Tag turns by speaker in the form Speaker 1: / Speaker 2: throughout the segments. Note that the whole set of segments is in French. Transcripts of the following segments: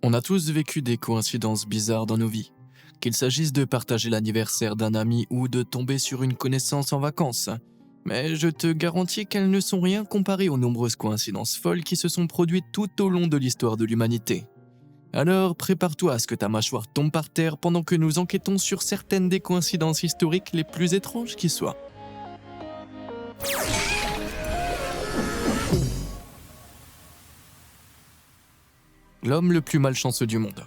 Speaker 1: On a tous vécu des coïncidences bizarres dans nos vies, qu'il s'agisse de partager l'anniversaire d'un ami ou de tomber sur une connaissance en vacances. Mais je te garantis qu'elles ne sont rien comparées aux nombreuses coïncidences folles qui se sont produites tout au long de l'histoire de l'humanité. Alors prépare-toi à ce que ta mâchoire tombe par terre pendant que nous enquêtons sur certaines des coïncidences historiques les plus étranges qui soient. L'homme le plus malchanceux du monde.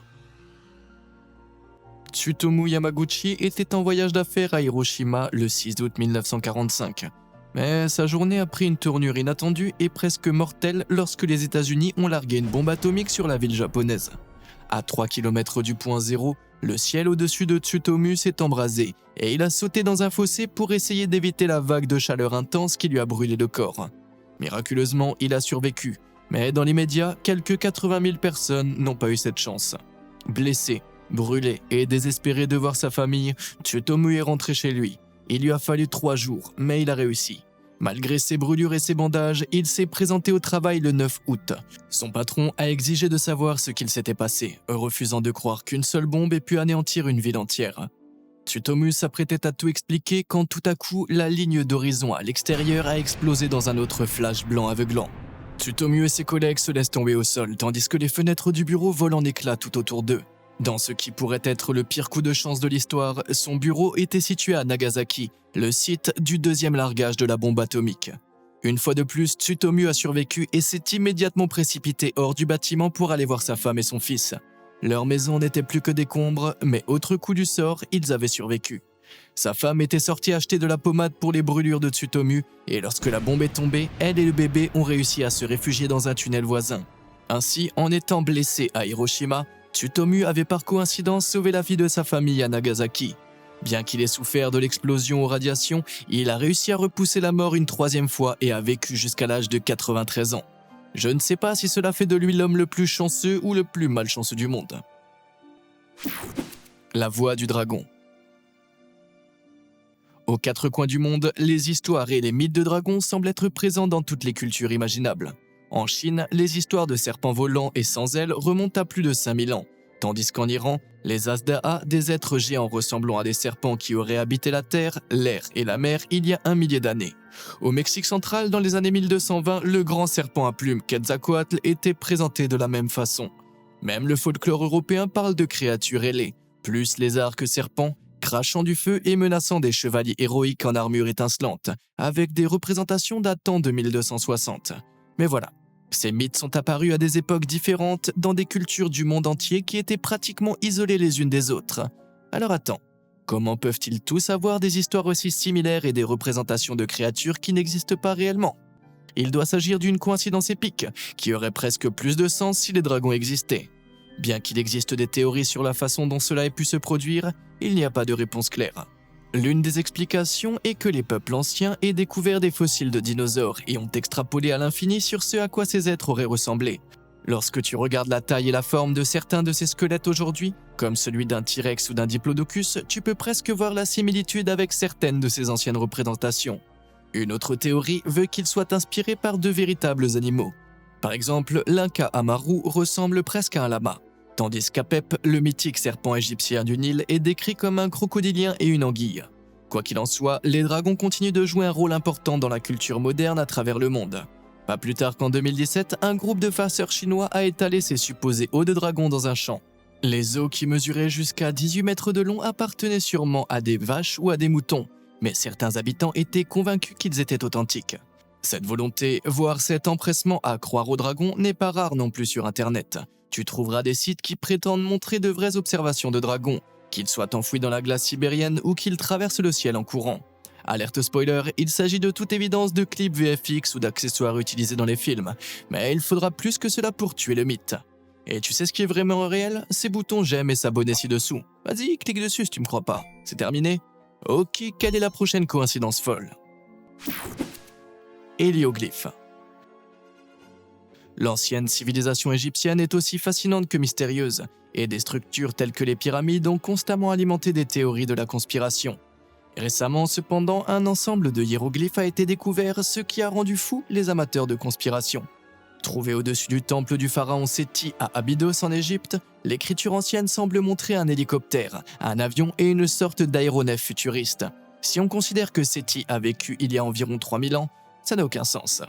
Speaker 1: Tsutomu Yamaguchi était en voyage d'affaires à Hiroshima le 6 août 1945. Mais sa journée a pris une tournure inattendue et presque mortelle lorsque les États-Unis ont largué une bombe atomique sur la ville japonaise. À 3 km du point zéro, le ciel au-dessus de Tsutomu s'est embrasé et il a sauté dans un fossé pour essayer d'éviter la vague de chaleur intense qui lui a brûlé le corps. Miraculeusement, il a survécu, mais dans l'immédiat, quelques 80 000 personnes n'ont pas eu cette chance. Blessé, brûlé et désespéré de voir sa famille, Tsutomu est rentré chez lui. Il lui a fallu 3 jours, mais il a réussi. Malgré ses brûlures et ses bandages, il s'est présenté au travail le 9 août. Son patron a exigé de savoir ce qu'il s'était passé, refusant de croire qu'une seule bombe ait pu anéantir une ville entière. Tsutomu s'apprêtait à tout expliquer quand tout à coup, la ligne d'horizon à l'extérieur a explosé dans un autre flash blanc aveuglant. Tsutomu et ses collègues se laissent tomber au sol, tandis que les fenêtres du bureau volent en éclats tout autour d'eux. Dans ce qui pourrait être le pire coup de chance de l'histoire, son bureau était situé à Nagasaki, le site du deuxième largage de la bombe atomique. Une fois de plus, Tsutomu a survécu et s'est immédiatement précipité hors du bâtiment pour aller voir sa femme et son fils. Leur maison n'était plus que décombres, mais autre coup du sort, ils avaient survécu. Sa femme était sortie acheter de la pommade pour les brûlures de Tsutomu, et lorsque la bombe est tombée, elle et le bébé ont réussi à se réfugier dans un tunnel voisin. Ainsi, en étant blessé à Hiroshima, Tsutomu avait par coïncidence sauvé la vie de sa famille à Nagasaki. Bien qu'il ait souffert de l'explosion aux radiations, il a réussi à repousser la mort une 3e fois et a vécu jusqu'à l'âge de 93 ans. Je ne sais pas si cela fait de lui l'homme le plus chanceux ou le plus malchanceux du monde. La voix du dragon. Aux 4 coins du monde, les histoires et les mythes de dragons semblent être présents dans toutes les cultures imaginables. En Chine, les histoires de serpents volants et sans ailes remontent à plus de 5000 ans, tandis qu'en Iran, les Azda'a, des êtres géants ressemblant à des serpents qui auraient habité la terre, l'air et la mer il y a 1 millier d'années. Au Mexique central, dans les années 1220, le grand serpent à plumes Quetzalcoatl était présenté de la même façon. Même le folklore européen parle de créatures ailées, plus lézards que serpents, crachant du feu et menaçant des chevaliers héroïques en armure étincelante, avec des représentations datant de 1260. Mais voilà, ces mythes sont apparus à des époques différentes dans des cultures du monde entier qui étaient pratiquement isolées les unes des autres. Alors attends, comment peuvent-ils tous avoir des histoires aussi similaires et des représentations de créatures qui n'existent pas réellement ? Il doit s'agir d'une coïncidence épique, qui aurait presque plus de sens si les dragons existaient. Bien qu'il existe des théories sur la façon dont cela ait pu se produire, il n'y a pas de réponse claire. L'une des explications est que les peuples anciens aient découvert des fossiles de dinosaures et ont extrapolé à l'infini sur ce à quoi ces êtres auraient ressemblé. Lorsque tu regardes la taille et la forme de certains de ces squelettes aujourd'hui, comme celui d'un T-Rex ou d'un Diplodocus, tu peux presque voir la similitude avec certaines de ces anciennes représentations. Une autre théorie veut qu'ils soient inspirés par 2 véritables animaux. Par exemple, l'Inca Amaru ressemble presque à un lama, tandis qu'Apep, le mythique serpent égyptien du Nil, est décrit comme un crocodilien et une anguille. Quoi qu'il en soit, les dragons continuent de jouer un rôle important dans la culture moderne à travers le monde. Pas plus tard qu'en 2017, un groupe de farceurs chinois a étalé ses supposés os de dragon dans un champ. Les os qui mesuraient jusqu'à 18 mètres de long appartenaient sûrement à des vaches ou à des moutons, mais certains habitants étaient convaincus qu'ils étaient authentiques. Cette volonté, voire cet empressement à croire aux dragons n'est pas rare non plus sur Internet. Tu trouveras des sites qui prétendent montrer de vraies observations de dragons, qu'ils soient enfouis dans la glace sibérienne ou qu'ils traversent le ciel en courant. Alerte spoiler, il s'agit de toute évidence de clips VFX ou d'accessoires utilisés dans les films, mais il faudra plus que cela pour tuer le mythe. Et tu sais ce qui est vraiment réel ? Ces boutons j'aime et s'abonner ci-dessous. Vas-y, clique dessus si tu me crois pas. C'est terminé ? Ok, quelle est la prochaine coïncidence folle ? Hélioglyphes. L'ancienne civilisation égyptienne est aussi fascinante que mystérieuse, et des structures telles que les pyramides ont constamment alimenté des théories de la conspiration. Récemment, cependant, un ensemble de hiéroglyphes a été découvert, ce qui a rendu fou les amateurs de conspiration. Trouvée au-dessus du temple du pharaon Séti à Abydos en Égypte, l'écriture ancienne semble montrer un hélicoptère, un avion et une sorte d'aéronef futuriste. Si on considère que Séti a vécu il y a environ 3000 ans, ça n'a aucun sens.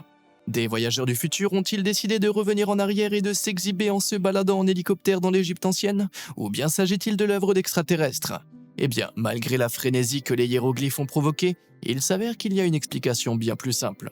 Speaker 1: Des voyageurs du futur ont-ils décidé de revenir en arrière et de s'exhiber en se baladant en hélicoptère dans l'Égypte ancienne? Ou bien s'agit-il de l'œuvre d'extraterrestres? Eh bien, malgré la frénésie que les hiéroglyphes ont provoquée, il s'avère qu'il y a une explication bien plus simple.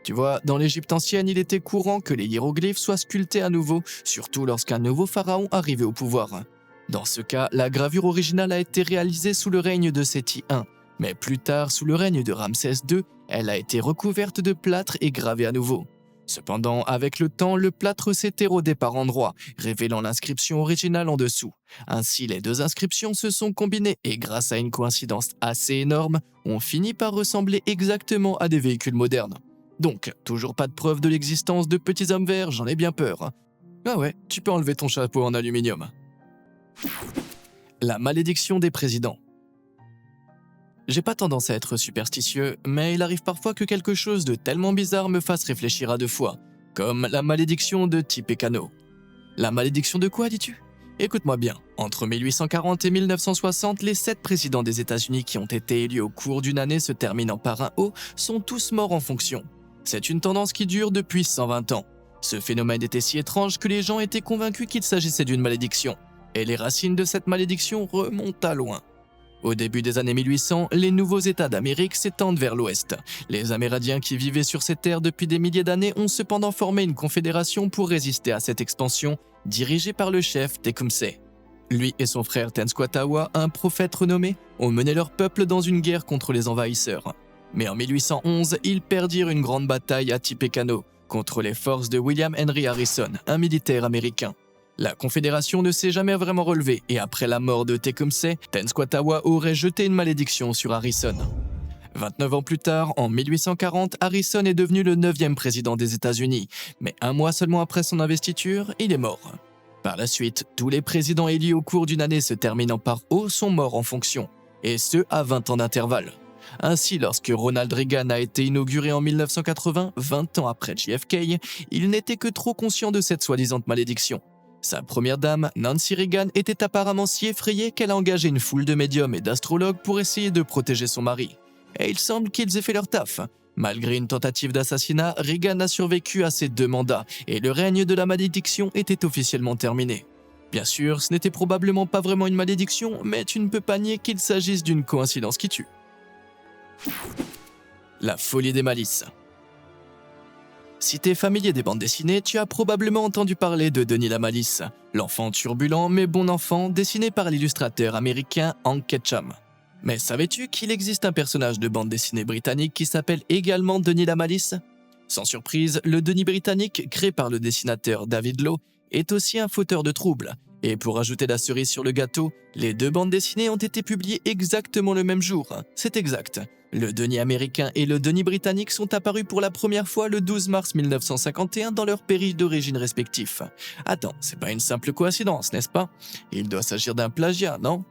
Speaker 1: Tu vois, dans l'Égypte ancienne, il était courant que les hiéroglyphes soient sculptés à nouveau, surtout lorsqu'un nouveau pharaon arrivait au pouvoir. Dans ce cas, la gravure originale a été réalisée sous le règne de Séti I, mais plus tard, sous le règne de Ramsès II, elle a été recouverte de plâtre et gravée à nouveau. Cependant, avec le temps, le plâtre s'est érodé par endroits, révélant l'inscription originale en dessous. Ainsi, les deux inscriptions se sont combinées et grâce à une coïncidence assez énorme, ont fini par ressembler exactement à des véhicules modernes. Donc, toujours pas de preuve de l'existence de petits hommes verts, j'en ai bien peur. Ah ouais, tu peux enlever ton chapeau en aluminium. La malédiction des présidents. J'ai pas tendance à être superstitieux, mais il arrive parfois que quelque chose de tellement bizarre me fasse réfléchir à deux fois, comme la malédiction de Tippecanoe. La malédiction de quoi, dis-tu? Écoute-moi bien, entre 1840 et 1960, les 7 présidents des États-Unis qui ont été élus au cours d'une année se terminant par un O sont tous morts en fonction. C'est une tendance qui dure depuis 120 ans. Ce phénomène était si étrange que les gens étaient convaincus qu'il s'agissait d'une malédiction. Et les racines de cette malédiction remontent à loin. Au début des années 1800, les nouveaux États d'Amérique s'étendent vers l'ouest. Les Amérindiens qui vivaient sur ces terres depuis des milliers d'années ont cependant formé une confédération pour résister à cette expansion, dirigée par le chef Tecumseh. Lui et son frère Tenskwatawa, un prophète renommé, ont mené leur peuple dans une guerre contre les envahisseurs. Mais en 1811, ils perdirent une grande bataille à Tippecanoe contre les forces de William Henry Harrison, un militaire américain. La Confédération ne s'est jamais vraiment relevée et après la mort de Tecumseh, Tenskwatawa aurait jeté une malédiction sur Harrison. 29 ans plus tard, en 1840, Harrison est devenu le 9e président des États-Unis, mais un mois seulement après son investiture, il est mort. Par la suite, tous les présidents élus au cours d'une année se terminant par O sont morts en fonction, et ce à 20 ans d'intervalle. Ainsi, lorsque Ronald Reagan a été inauguré en 1980, 20 ans après JFK, il n'était que trop conscient de cette soi-disant malédiction. Sa première dame, Nancy Reagan, était apparemment si effrayée qu'elle a engagé une foule de médiums et d'astrologues pour essayer de protéger son mari. Et il semble qu'ils aient fait leur taf. Malgré une tentative d'assassinat, Reagan a survécu à ses 2 mandats et le règne de la malédiction était officiellement terminé. Bien sûr, ce n'était probablement pas vraiment une malédiction, mais tu ne peux pas nier qu'il s'agisse d'une coïncidence qui tue. La folie des malices. Si t'es familier des bandes dessinées, tu as probablement entendu parler de Denis la Malice, l'enfant turbulent mais bon enfant dessiné par l'illustrateur américain Hank Ketcham. Mais savais-tu qu'il existe un personnage de bande dessinée britannique qui s'appelle également Denis la Malice? Sans surprise, le Denis britannique, créé par le dessinateur David Lowe, est aussi un fauteur de troubles. Et pour ajouter la cerise sur le gâteau, les 2 bandes dessinées ont été publiées exactement le même jour. C'est exact. Le Denis américain et le Denis britannique sont apparus pour la première fois le 12 mars 1951 dans leurs pays d'origine respectifs. Attends, c'est pas une simple coïncidence, n'est-ce pas? Il doit s'agir d'un plagiat, non?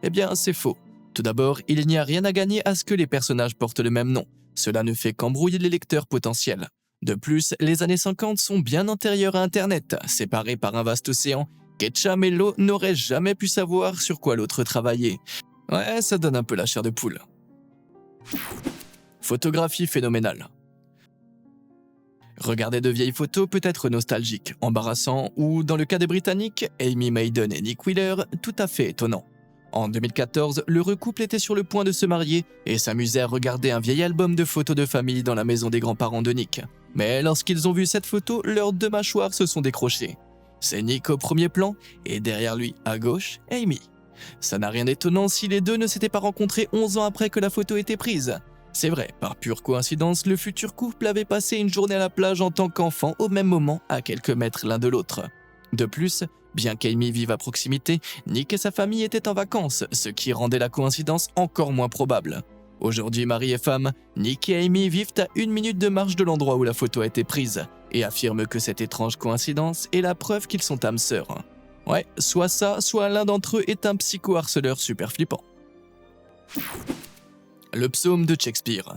Speaker 1: Eh bien, c'est faux. Tout d'abord, il n'y a rien à gagner à ce que les personnages portent le même nom. Cela ne fait qu'embrouiller les lecteurs potentiels. De plus, les années 50 sont bien antérieures à Internet, séparés par un vaste océan. Ketcham et Lowe n'auraient jamais pu savoir sur quoi l'autre travaillait. Ouais, ça donne un peu la chair de poule. Photographie phénoménale. Regarder de vieilles photos peut être nostalgique, embarrassant ou, dans le cas des Britanniques, Amy Maiden et Nick Wheeler, tout à fait étonnant. En 2014, l'heureux couple était sur le point de se marier et s'amusait à regarder un vieil album de photos de famille dans la maison des grands-parents de Nick. Mais lorsqu'ils ont vu cette photo, leurs 2 mâchoires se sont décrochées. C'est Nick au premier plan et derrière lui, à gauche, Amy. Ça n'a rien d'étonnant si les 2 ne s'étaient pas rencontrés 11 ans après que la photo était prise. C'est vrai, par pure coïncidence, le futur couple avait passé une journée à la plage en tant qu'enfant au même moment, à quelques mètres l'un de l'autre. De plus, bien qu'Amy vive à proximité, Nick et sa famille étaient en vacances, ce qui rendait la coïncidence encore moins probable. Aujourd'hui mari et femme, Nick et Amy vivent à 1 minute de marche de l'endroit où la photo a été prise, et affirment que cette étrange coïncidence est la preuve qu'ils sont âmes sœurs. Ouais, soit ça, soit l'un d'entre eux est un psycho-harceleur super flippant. Le psaume de Shakespeare.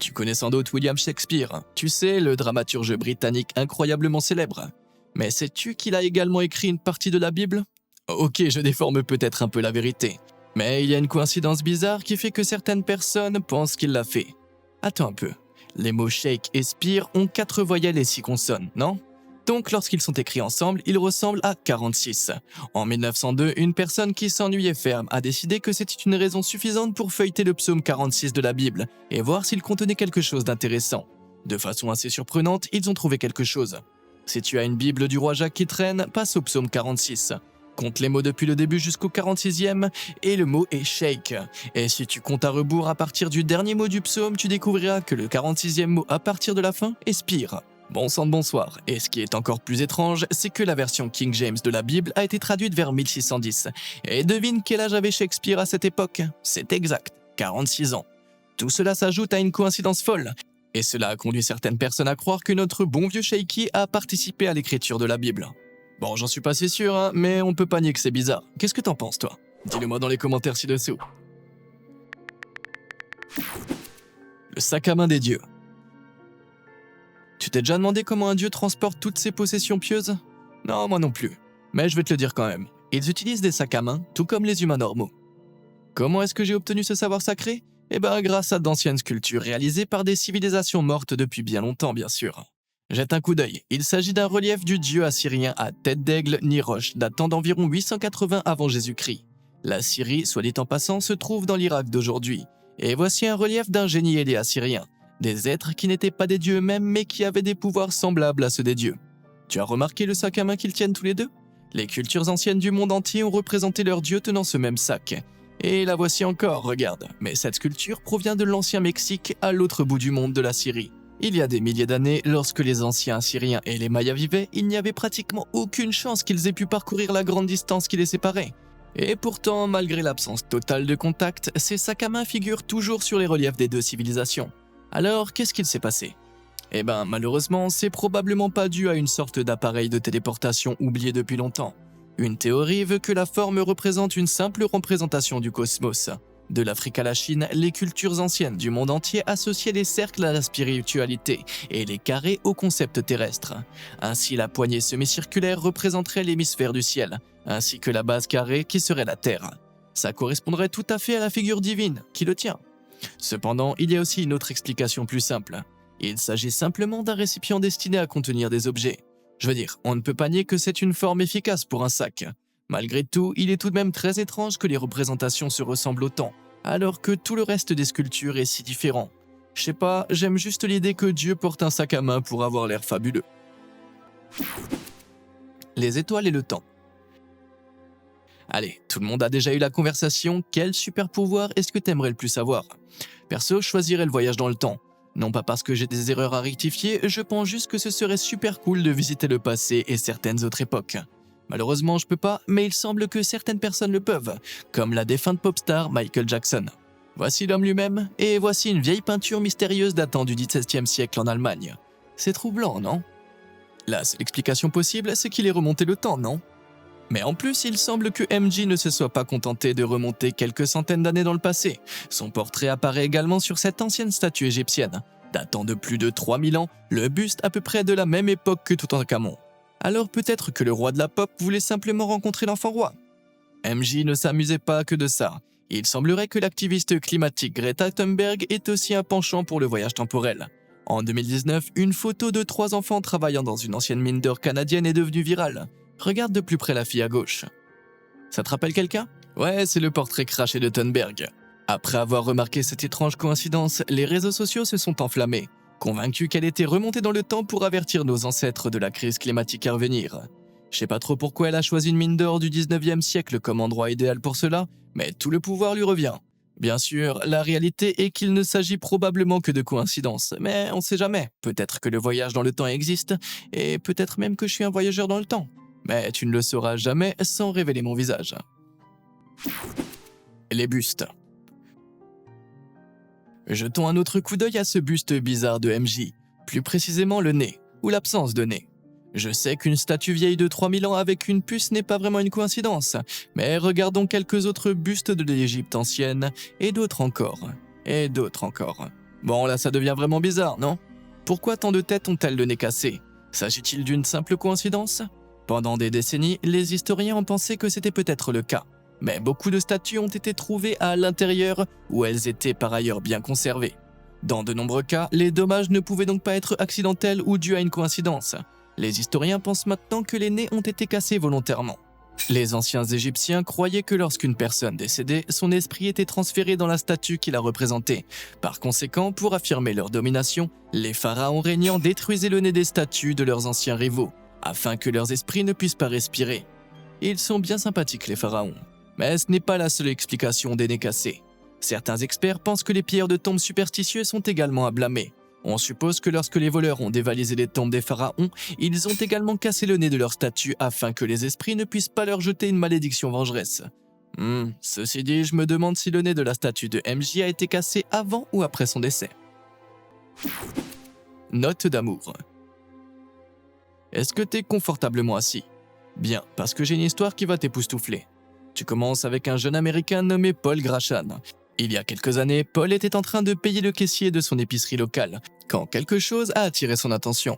Speaker 1: Tu connais sans doute William Shakespeare, tu sais, le dramaturge britannique incroyablement célèbre. Mais sais-tu qu'il a également écrit une partie de la Bible? Ok, je déforme peut-être un peu la vérité, mais il y a une coïncidence bizarre qui fait que certaines personnes pensent qu'il l'a fait. Attends un peu, les mots shake et spear ont 4 voyelles et 6 consonnes, non? Donc lorsqu'ils sont écrits ensemble, ils ressemblent à 46. En 1902, une personne qui s'ennuyait ferme a décidé que c'était une raison suffisante pour feuilleter le psaume 46 de la Bible et voir s'il contenait quelque chose d'intéressant. De façon assez surprenante, ils ont trouvé quelque chose. Si tu as une Bible du roi Jacques qui traîne, passe au psaume 46. Compte les mots depuis le début jusqu'au 46e et le mot est shake. Et si tu comptes à rebours à partir du dernier mot du psaume, tu découvriras que le 46e mot à partir de la fin est spire. Bon sang de bonsoir. Et ce qui est encore plus étrange, c'est que la version King James de la Bible a été traduite vers 1610. Et devine quel âge avait Shakespeare à cette époque? C'est exact, 46 ans. Tout cela s'ajoute à une coïncidence folle. Et cela a conduit certaines personnes à croire que notre bon vieux Shaky a participé à l'écriture de la Bible. Bon, j'en suis pas si sûr, hein, mais on peut pas nier que c'est bizarre. Qu'est-ce que t'en penses, toi? Dis-le-moi dans les commentaires ci-dessous. Le sac à main des dieux. Tu t'es déjà demandé comment un dieu transporte toutes ses possessions pieuses? Non, moi non plus. Mais je vais te le dire quand même. Ils utilisent des sacs à main, tout comme les humains normaux. Comment est-ce que j'ai obtenu ce savoir sacré? Eh ben, grâce à d'anciennes sculptures réalisées par des civilisations mortes depuis bien longtemps, bien sûr. Jette un coup d'œil. Il s'agit d'un relief du dieu assyrien à tête d'aigle ni roche, datant d'environ 880 avant Jésus-Christ. La Syrie, soit dit en passant, se trouve dans l'Irak d'aujourd'hui. Et voici un relief d'un génie ailé assyrien. Des êtres qui n'étaient pas des dieux eux-mêmes, mais qui avaient des pouvoirs semblables à ceux des dieux. Tu as remarqué le sac à main qu'ils tiennent tous les deux? Les cultures anciennes du monde entier ont représenté leurs dieux tenant ce même sac. Et la voici encore, regarde. Mais cette sculpture provient de l'ancien Mexique, à l'autre bout du monde de la Syrie. Il y a des milliers d'années, lorsque les anciens Assyriens et les Mayas vivaient, il n'y avait pratiquement aucune chance qu'ils aient pu parcourir la grande distance qui les séparait. Et pourtant, malgré l'absence totale de contact, ces sacs à main figurent toujours sur les reliefs des deux civilisations. Alors, qu'est-ce qu'il s'est passé? Eh ben, malheureusement, c'est probablement pas dû à une sorte d'appareil de téléportation oublié depuis longtemps. Une théorie veut que la forme représente une simple représentation du cosmos. De l'Afrique à la Chine, les cultures anciennes du monde entier associaient les cercles à la spiritualité et les carrés au concept terrestre. Ainsi, la poignée semi-circulaire représenterait l'hémisphère du ciel, ainsi que la base carrée qui serait la Terre. Ça correspondrait tout à fait à la figure divine qui le tient. Cependant, il y a aussi une autre explication plus simple. Il s'agit simplement d'un récipient destiné à contenir des objets. Je veux dire, on ne peut pas nier que c'est une forme efficace pour un sac. Malgré tout, il est tout de même très étrange que les représentations se ressemblent autant, alors que tout le reste des sculptures est si différent. Je sais pas, j'aime juste l'idée que Dieu porte un sac à main pour avoir l'air fabuleux. Les étoiles et le temps. Allez, tout le monde a déjà eu la conversation, quel super pouvoir est-ce que t'aimerais le plus avoir? Perso, je choisirais le voyage dans le temps. Non pas parce que j'ai des erreurs à rectifier, je pense juste que ce serait super cool de visiter le passé et certaines autres époques. Malheureusement, je peux pas, mais il semble que certaines personnes le peuvent, comme la défunte pop star Michael Jackson. Voici l'homme lui-même, et voici une vieille peinture mystérieuse datant du XVIIe siècle en Allemagne. C'est troublant, non? La seule explication possible, c'est qu'il est remonté le temps, non? Mais en plus, il semble que MJ ne se soit pas contenté de remonter quelques centaines d'années dans le passé. Son portrait apparaît également sur cette ancienne statue égyptienne. Datant de plus de 3000 ans, le buste à peu près de la même époque que Toutankhamon. Alors peut-être que le roi de la pop voulait simplement rencontrer l'enfant roi. MJ ne s'amusait pas que de ça. Il semblerait que l'activiste climatique Greta Thunberg ait aussi un penchant pour le voyage temporel. En 2019, une photo de 3 enfants travaillant dans une ancienne mine d'or canadienne est devenue virale. Regarde de plus près la fille à gauche. Ça te rappelle quelqu'un? Ouais, c'est le portrait craché de Thunberg. Après avoir remarqué cette étrange coïncidence, les réseaux sociaux se sont enflammés, convaincus qu'elle était remontée dans le temps pour avertir nos ancêtres de la crise climatique à venir. Je sais pas trop pourquoi elle a choisi une mine d'or du 19e siècle comme endroit idéal pour cela, mais tout le pouvoir lui revient. Bien sûr, la réalité est qu'il ne s'agit probablement que de coïncidences, mais on sait jamais. Peut-être que le voyage dans le temps existe, et peut-être même que je suis un voyageur dans le temps. Mais tu ne le sauras jamais sans révéler mon visage. Les bustes. Jetons un autre coup d'œil à ce buste bizarre de MJ, plus précisément le nez, ou l'absence de nez. Je sais qu'une statue vieille de 3000 ans avec une puce n'est pas vraiment une coïncidence, mais regardons quelques autres bustes de l'Égypte ancienne, et d'autres encore, et d'autres encore. Bon, là ça devient vraiment bizarre, non? Pourquoi tant de têtes ont-elles le nez cassé? S'agit-il d'une simple coïncidence? Pendant des décennies, les historiens ont pensé que c'était peut-être le cas. Mais beaucoup de statues ont été trouvées à l'intérieur où elles étaient par ailleurs bien conservées. Dans de nombreux cas, les dommages ne pouvaient donc pas être accidentels ou dus à une coïncidence. Les historiens pensent maintenant que les nez ont été cassés volontairement. Les anciens Égyptiens croyaient que lorsqu'une personne décédait, son esprit était transféré dans la statue qui la représentait. Par conséquent, pour affirmer leur domination, les pharaons régnants détruisaient le nez des statues de leurs anciens rivaux, afin que leurs esprits ne puissent pas respirer. Ils sont bien sympathiques les pharaons. Mais ce n'est pas la seule explication des nez cassés. Certains experts pensent que les pierres de tombes superstitieuses sont également à blâmer. On suppose que lorsque les voleurs ont dévalisé les tombes des pharaons, ils ont également cassé le nez de leurs statues afin que les esprits ne puissent pas leur jeter une malédiction vengeresse. Ceci dit, je me demande si le nez de la statue de MJ a été cassé avant ou après son décès. Note d'amour. Est-ce que t'es confortablement assis? Bien, parce que j'ai une histoire qui va t'époustoufler. Tu commences avec un jeune américain nommé Paul Grachan. Il y a quelques années, Paul était en train de payer le caissier de son épicerie locale, quand quelque chose a attiré son attention.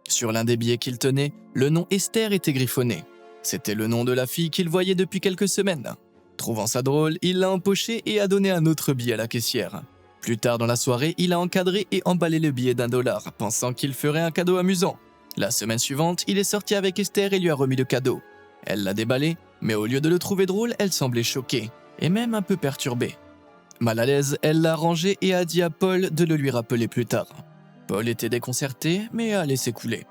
Speaker 1: Sur l'un des billets qu'il tenait, le nom Esther était griffonné. C'était le nom de la fille qu'il voyait depuis quelques semaines. Trouvant ça drôle, il l'a empoché et a donné un autre billet à la caissière. Plus tard dans la soirée, il a encadré et emballé le billet d'$1, pensant qu'il ferait un cadeau amusant. La semaine suivante, il est sorti avec Esther et lui a remis le cadeau. Elle l'a déballé, mais au lieu de le trouver drôle, elle semblait choquée, et même un peu perturbée. Mal à l'aise, elle l'a rangé et a dit à Paul de le lui rappeler plus tard. Paul était déconcerté, mais a laissé couler.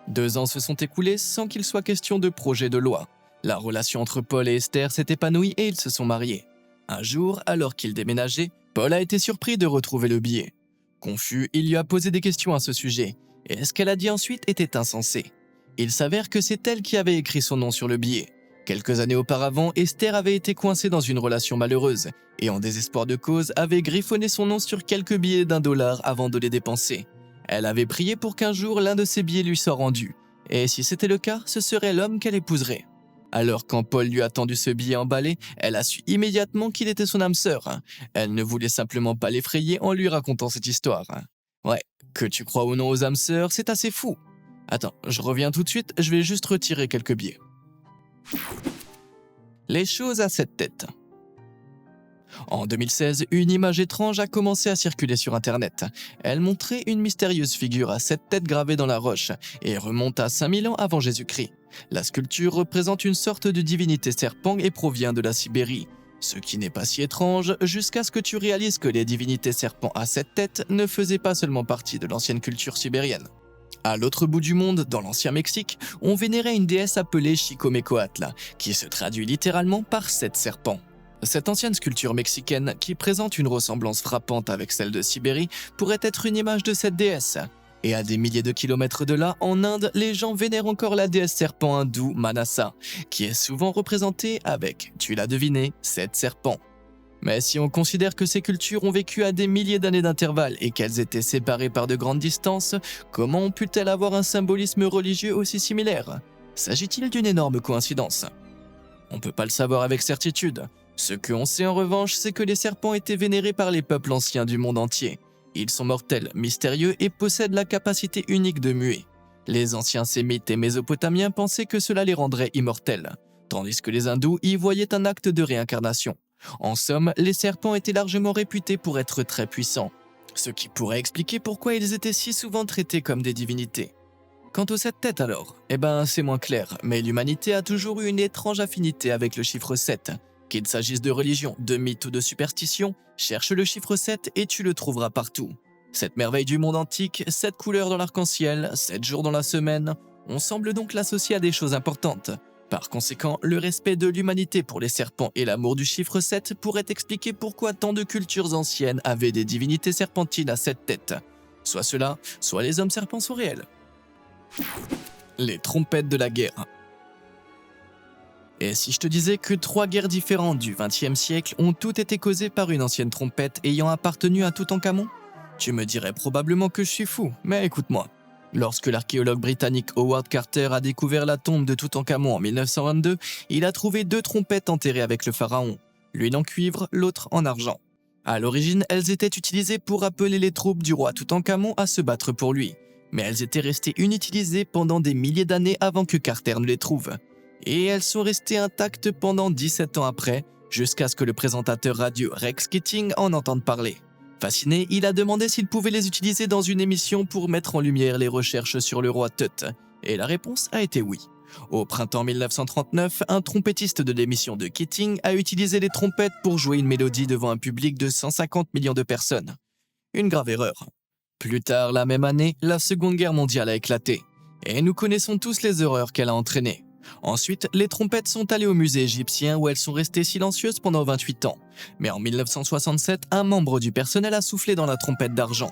Speaker 1: 2 ans se sont écoulés sans qu'il soit question de projet de loi. La relation entre Paul et Esther s'est épanouie et ils se sont mariés. Un jour, alors qu'ils déménageaient, Paul a été surpris de retrouver le billet. Confus, il lui a posé des questions à ce sujet, et ce qu'elle a dit ensuite était insensé. Il s'avère que c'est elle qui avait écrit son nom sur le billet. Quelques années auparavant, Esther avait été coincée dans une relation malheureuse et en désespoir de cause avait griffonné son nom sur quelques billets d'$1 avant de les dépenser. Elle avait prié pour qu'un jour l'un de ces billets lui soit rendu, et si c'était le cas, ce serait l'homme qu'elle épouserait. Alors quand Paul lui a tendu ce billet emballé, elle a su immédiatement qu'il était son âme sœur. Elle ne voulait simplement pas l'effrayer en lui racontant cette histoire. Ouais, que tu crois ou non aux âmes sœurs, c'est assez fou. Attends, je reviens tout de suite, je vais juste retirer quelques billets. Les choses à 7 têtes. En 2016, une image étrange a commencé à circuler sur Internet. Elle montrait une mystérieuse figure à 7 têtes gravée dans la roche et remonte à 5000 ans avant Jésus-Christ. La sculpture représente une sorte de divinité serpent et provient de la Sibérie. Ce qui n'est pas si étrange jusqu'à ce que tu réalises que les divinités serpents à 7 têtes ne faisaient pas seulement partie de l'ancienne culture sibérienne. À l'autre bout du monde, dans l'ancien Mexique, on vénérait une déesse appelée Chicomecoatl, qui se traduit littéralement par 7 serpents. Cette ancienne sculpture mexicaine, qui présente une ressemblance frappante avec celle de Sibérie, pourrait être une image de cette déesse. Et à des milliers de kilomètres de là, en Inde, les gens vénèrent encore la déesse serpent hindoue Manasa, qui est souvent représentée avec, tu l'as deviné, 7 serpents. Mais si on considère que ces cultures ont vécu à des milliers d'années d'intervalle et qu'elles étaient séparées par de grandes distances, comment ont pu-elles avoir un symbolisme religieux aussi similaire? S'agit-il d'une énorme coïncidence? On ne peut pas le savoir avec certitude. Ce que l'on sait en revanche, c'est que les serpents étaient vénérés par les peuples anciens du monde entier. Ils sont mortels, mystérieux et possèdent la capacité unique de muer. Les anciens sémites et mésopotamiens pensaient que cela les rendrait immortels, tandis que les hindous y voyaient un acte de réincarnation. En somme, les serpents étaient largement réputés pour être très puissants, ce qui pourrait expliquer pourquoi ils étaient si souvent traités comme des divinités. Quant aux 7 têtes alors, c'est moins clair, mais l'humanité a toujours eu une étrange affinité avec le chiffre 7. Qu'il s'agisse de religion, de mythe ou de superstition, cherche le chiffre 7 et tu le trouveras partout. Cette merveille du monde antique, 7 couleurs dans l'arc-en-ciel, 7 jours dans la semaine, on semble donc l'associer à des choses importantes. Par conséquent, le respect de l'humanité pour les serpents et l'amour du chiffre 7 pourraient expliquer pourquoi tant de cultures anciennes avaient des divinités serpentines à 7 têtes. Soit cela, soit les hommes serpents sont réels. Les trompettes de la guerre. Et si je te disais que 3 guerres différentes du XXe siècle ont toutes été causées par une ancienne trompette ayant appartenu à Toutankhamon? Tu me dirais probablement que je suis fou, mais écoute-moi. Lorsque l'archéologue britannique Howard Carter a découvert la tombe de Toutankhamon en 1922, il a trouvé 2 trompettes enterrées avec le pharaon, l'une en cuivre, l'autre en argent. À l'origine, elles étaient utilisées pour appeler les troupes du roi Toutankhamon à se battre pour lui. Mais elles étaient restées inutilisées pendant des milliers d'années avant que Carter ne les trouve. Et elles sont restées intactes pendant 17 ans après, jusqu'à ce que le présentateur radio Rex Keating en entende parler. Fasciné, il a demandé s'il pouvait les utiliser dans une émission pour mettre en lumière les recherches sur le roi Tut. Et la réponse a été oui. Au printemps 1939, un trompettiste de l'émission de Keating a utilisé les trompettes pour jouer une mélodie devant un public de 150 millions de personnes. Une grave erreur. Plus tard la même année, la Seconde Guerre mondiale a éclaté. Et nous connaissons tous les horreurs qu'elle a entraînées. Ensuite, les trompettes sont allées au musée égyptien où elles sont restées silencieuses pendant 28 ans. Mais en 1967, un membre du personnel a soufflé dans la trompette d'argent.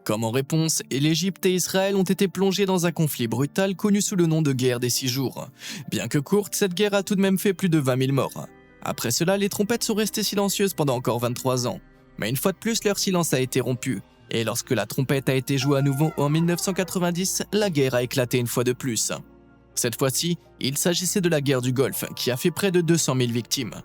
Speaker 1: Comme en réponse, l'Égypte et Israël ont été plongés dans un conflit brutal connu sous le nom de guerre des 6 jours. Bien que courte, cette guerre a tout de même fait plus de 20 000 morts. Après cela, les trompettes sont restées silencieuses pendant encore 23 ans. Mais une fois de plus, leur silence a été rompu. Et lorsque la trompette a été jouée à nouveau en 1990, la guerre a éclaté une fois de plus. Cette fois-ci, il s'agissait de la guerre du Golfe, qui a fait près de 200 000 victimes.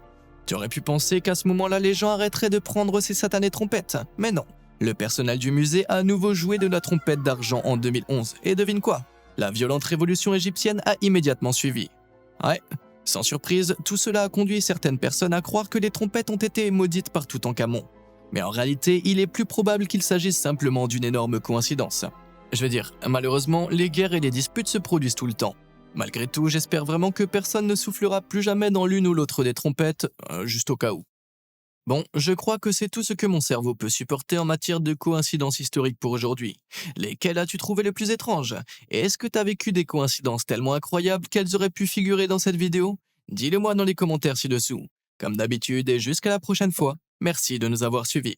Speaker 1: Tu aurais pu penser qu'à ce moment-là, les gens arrêteraient de prendre ces satanées trompettes, mais non. Le personnel du musée a à nouveau joué de la trompette d'argent en 2011, et devine quoi? La violente révolution égyptienne a immédiatement suivi. Ouais, sans surprise, tout cela a conduit certaines personnes à croire que les trompettes ont été maudites par Toutankhamon. Mais en réalité, il est plus probable qu'il s'agisse simplement d'une énorme coïncidence. Je veux dire, malheureusement, les guerres et les disputes se produisent tout le temps. Malgré tout, j'espère vraiment que personne ne soufflera plus jamais dans l'une ou l'autre des trompettes, juste au cas où. Bon, je crois que c'est tout ce que mon cerveau peut supporter en matière de coïncidences historiques pour aujourd'hui. Lesquelles as-tu trouvé les plus étranges? Et est-ce que t'as vécu des coïncidences tellement incroyables qu'elles auraient pu figurer dans cette vidéo? Dis-le moi dans les commentaires ci-dessous. Comme d'habitude et jusqu'à la prochaine fois, merci de nous avoir suivis.